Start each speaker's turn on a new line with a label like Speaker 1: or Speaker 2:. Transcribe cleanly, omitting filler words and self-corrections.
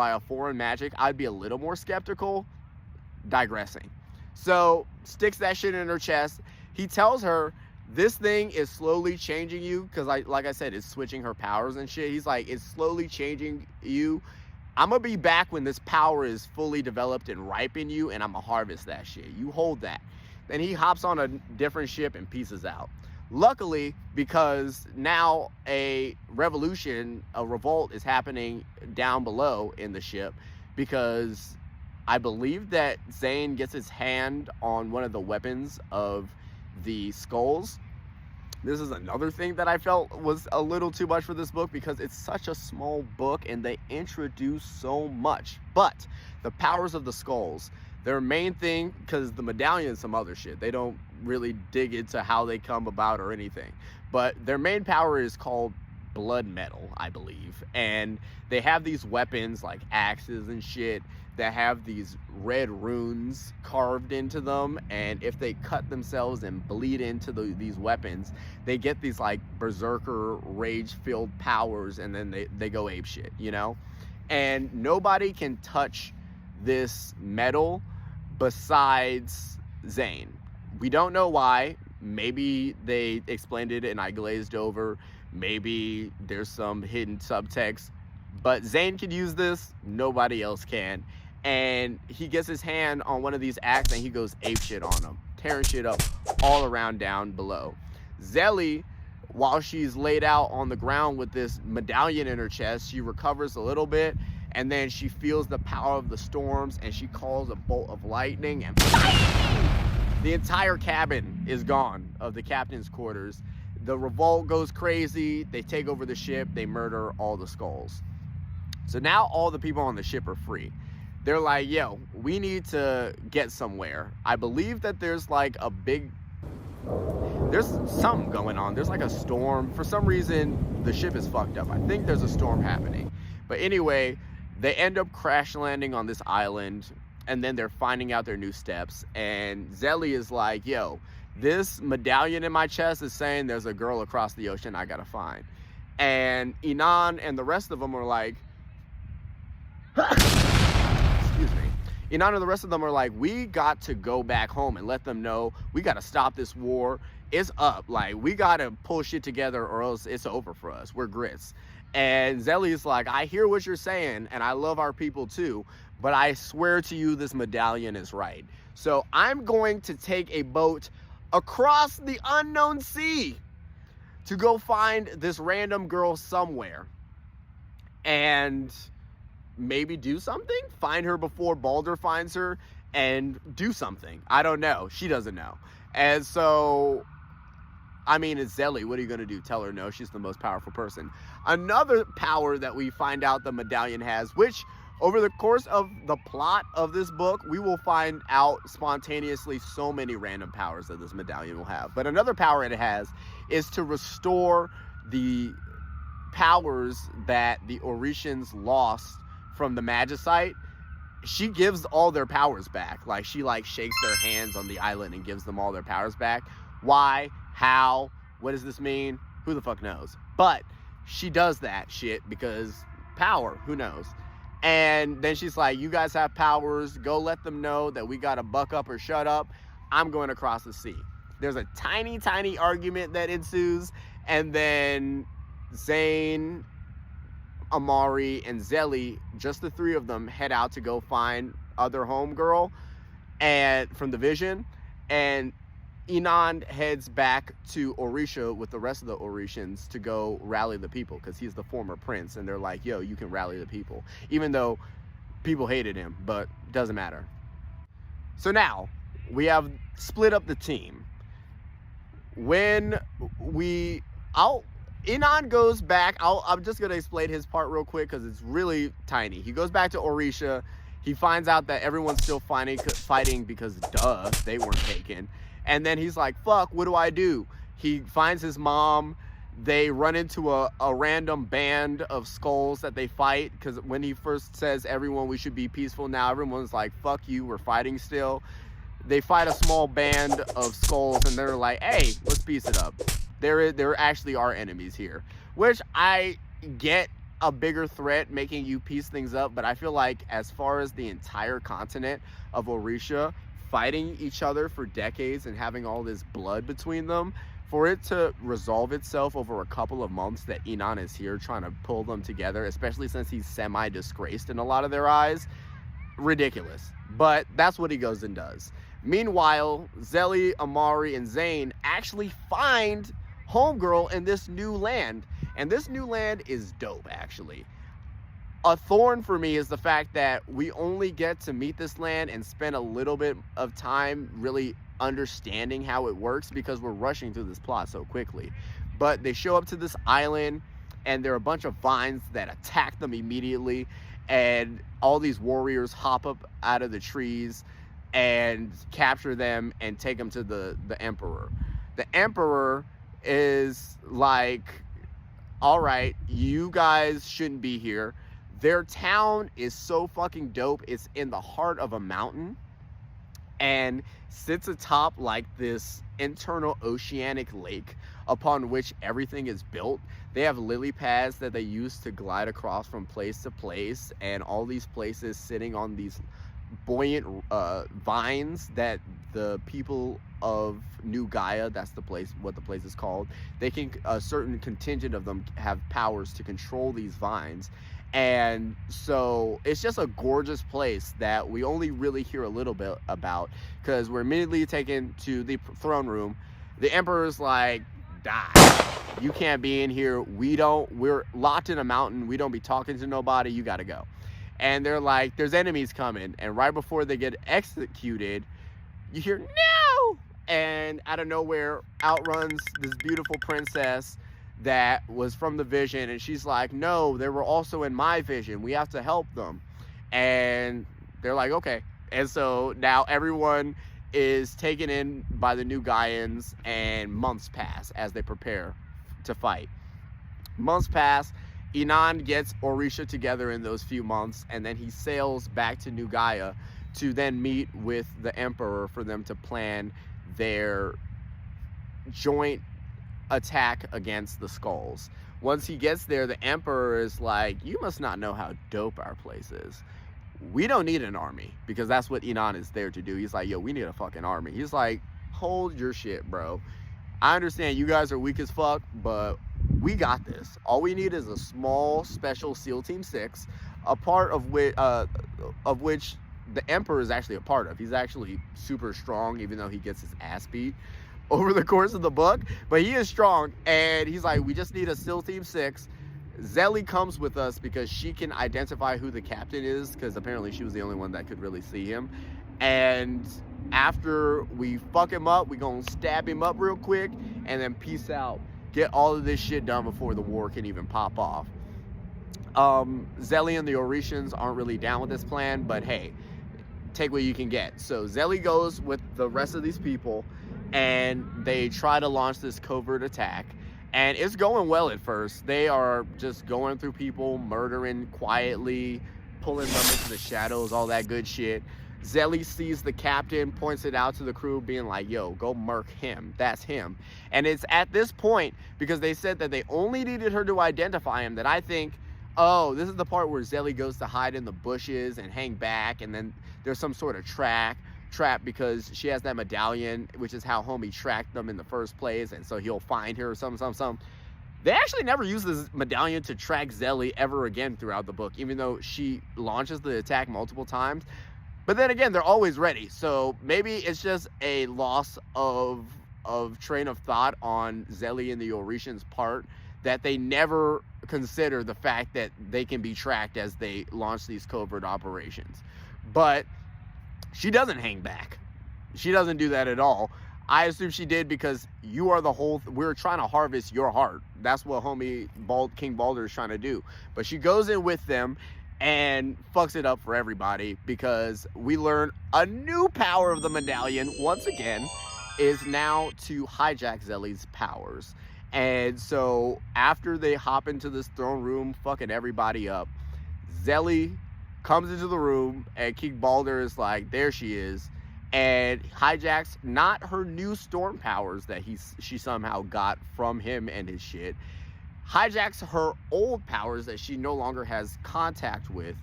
Speaker 1: by a foreign magic, I'd be a little more skeptical. Digressing. So sticks that shit in her chest. He tells her this thing is slowly changing you, because like I said, it's switching her powers and shit. He's like, it's slowly changing you. I'm gonna be back when this power is fully developed and ripe in you, and I'm gonna harvest that shit. You hold that. Then he hops on a different ship and pieces out. Luckily, because now a revolt is happening down below in the ship, because I believe that Zane gets his hand on one of the weapons of the skulls. This is another thing that I felt was a little too much for this book, because it's such a small book and they introduce so much. But the powers of the skulls, their main thing, because the medallion is some other shit. They don't really dig into how they come about or anything. But their main power is called blood metal, I believe. And they have these weapons like axes and shit that have these red runes carved into them, and if they cut themselves and bleed into these weapons, they get these like berserker rage-filled powers, and then they go ape shit, you know? And nobody can touch this metal besides Zane. We don't know why. Maybe they explained it and I glazed over. Maybe there's some hidden subtext, but Zane can use this, nobody else can. And he gets his hand on one of these axes and he goes ape shit on them, tearing shit up all around down below. Zelly, while she's laid out on the ground with this medallion in her chest, she recovers a little bit, and then she feels the power of the storms and she calls a bolt of lightning, and the entire cabin is gone of the captain's quarters. The revolt goes crazy, they take over the ship, they murder all the skulls. So now all the people on the ship are free. They're like, yo, we need to get somewhere. I believe that there's like there's something going on. There's like a storm. For some reason, the ship is fucked up. I think there's a storm happening. But anyway, they end up crash landing on this island, and then they're finding out their new steps. And Zelly is like, yo, this medallion in my chest is saying there's a girl across the ocean I gotta find. And Inan and the rest of them are like, excuse me. Inan and the rest of them are like, we got to go back home and let them know we got to stop this war. It's up. Like, we got to pull shit together or else it's over for us. We're grits. And Zelly is like, I hear what you're saying and I love our people too, but I swear to you this medallion is right. So I'm going to take a boat across the unknown sea to go find this random girl somewhere and maybe do something, find her before Balder finds her, and do something. I don't know. She doesn't know. And so, I mean, it's Zelly. What are you going to do? Tell her no? She's the most powerful person. Another power that we find out the medallion has, which over the course of the plot of this book, we will find out spontaneously so many random powers that this medallion will have. But another power it has is to restore the powers that the Oricians lost from the Magicite. She gives all their powers back. Like, she like shakes their hands on the island and gives them all their powers back. Why? How? What does this mean? Who the fuck knows? But she does that shit because power. Who knows? And then she's like, you guys have powers. Go let them know that we gotta buck up or shut up. I'm going across the sea. There's a tiny, tiny argument that ensues. And then Zane, Amari, and Zelly, just the three of them, head out to go find other homegirl and from the vision, and Inan heads back to Orisha with the rest of the Oricians to go rally the people, because he's the former prince, and they're like, yo, you can rally the people, even though people hated him, but doesn't matter. So now we have split up the team. Inan goes back. I'm just going to explain his part real quick because it's really tiny. He goes back to Orisha. He finds out that everyone's still fighting because, duh, they weren't taken. And then he's like, fuck, what do I do? He finds his mom. They run into a random band of skulls that they fight, because when he first says, everyone, we should be peaceful now, everyone's like, fuck you, we're fighting still. They fight a small band of skulls, and they're like, hey, let's piece it up. There actually are enemies here, which I get a bigger threat making you piece things up, but I feel like as far as the entire continent of Orisha fighting each other for decades and having all this blood between them, for it to resolve itself over a couple of months that Inan is here trying to pull them together, especially since he's semi-disgraced in a lot of their eyes, ridiculous. But that's what he goes and does. Meanwhile, Zelly, Amari, and Zane actually find Homegirl in this new land. And this new land is dope, actually. A thorn for me is the fact that we only get to meet this land and spend a little bit of time really understanding how it works because we're rushing through this plot so quickly. But they show up to this island and there are a bunch of vines that attack them immediately, and all these warriors hop up out of the trees and capture them and take them to the emperor. The emperor is like, all right, you guys shouldn't be here. Their town is so fucking dope. It's in the heart of a mountain and sits atop like this internal oceanic lake upon which everything is built. They have lily pads that they use to glide across from place to place, and all these places sitting on these buoyant vines that the people of New Gaia, that's the place, what the place is called, they can, a certain contingent of them have powers to control these vines. And so it's just a gorgeous place that we only really hear a little bit about because we're immediately taken to the throne room. The emperor's like, die, you can't be in here, we're locked in a mountain, we don't be talking to nobody, you gotta go. And they're like, there's enemies coming, and right before they get executed, you hear no, and out of nowhere out runs this beautiful princess that was from the vision, and she's like, no, they were also in my vision, we have to help them. And they're like, okay. And so now everyone is taken in by the new Gaians, and months pass as they prepare to fight. Months pass, Inan gets Orisha together in those few months, and then he sails back to New Gaia to then meet with the emperor for them to plan their joint attack against the skulls. Once he gets there, the emperor is like, you must not know how dope our place is. We don't need an army, because that's what Inan is there to do. He's like, yo, we need a fucking army. He's like, hold your shit, bro. I understand you guys are weak as fuck, but we got this. All we need is a small special SEAL Team 6, a part of which the emperor is actually a part of. He's actually super strong, even though he gets his ass beat over the course of the book, but he is strong. And he's like, we just need a SEAL Team 6. Zelly comes with us because she can identify who the captain is, because apparently she was the only one that could really see him. And after we fuck him up, we gonna stab him up real quick and then peace out. Get all of this shit done before the war can even pop off. Zelly and the Orishans aren't really down with this plan, but hey, take what you can get. So Zelly goes with the rest of these people, and they try to launch this covert attack. And it's going well at first. They are just going through people, murdering quietly, pulling them into the shadows, all that good shit. Zelly sees the captain, points it out to the crew, being like, yo, go murk him. That's him. And it's at this point, because they said that they only needed her to identify him, that I think, oh, this is the part where Zelly goes to hide in the bushes and hang back, and then there's some sort of trap because she has that medallion, which is how homie tracked them in the first place, and so he'll find her or something. They actually never use this medallion to track Zelly ever again throughout the book, even though she launches the attack multiple times. But then again, they're always ready. So maybe it's just a loss of train of thought on Zelly and the Orishans' part, that they never consider the fact that they can be tracked as they launch these covert operations. But she doesn't hang back. She doesn't do that at all. I assume she did because you are the whole, we're trying to harvest your heart. That's what homie King Balder is trying to do. But she goes in with them and fucks it up for everybody, because we learn a new power of the medallion, once again, is now to hijack Zelly's powers. And so after they hop into this throne room, fucking everybody up, Zelly comes into the room, and King Balder is like, there she is, and hijacks not her new storm powers that she somehow got from him and his shit, hijacks her old powers that she no longer has contact with,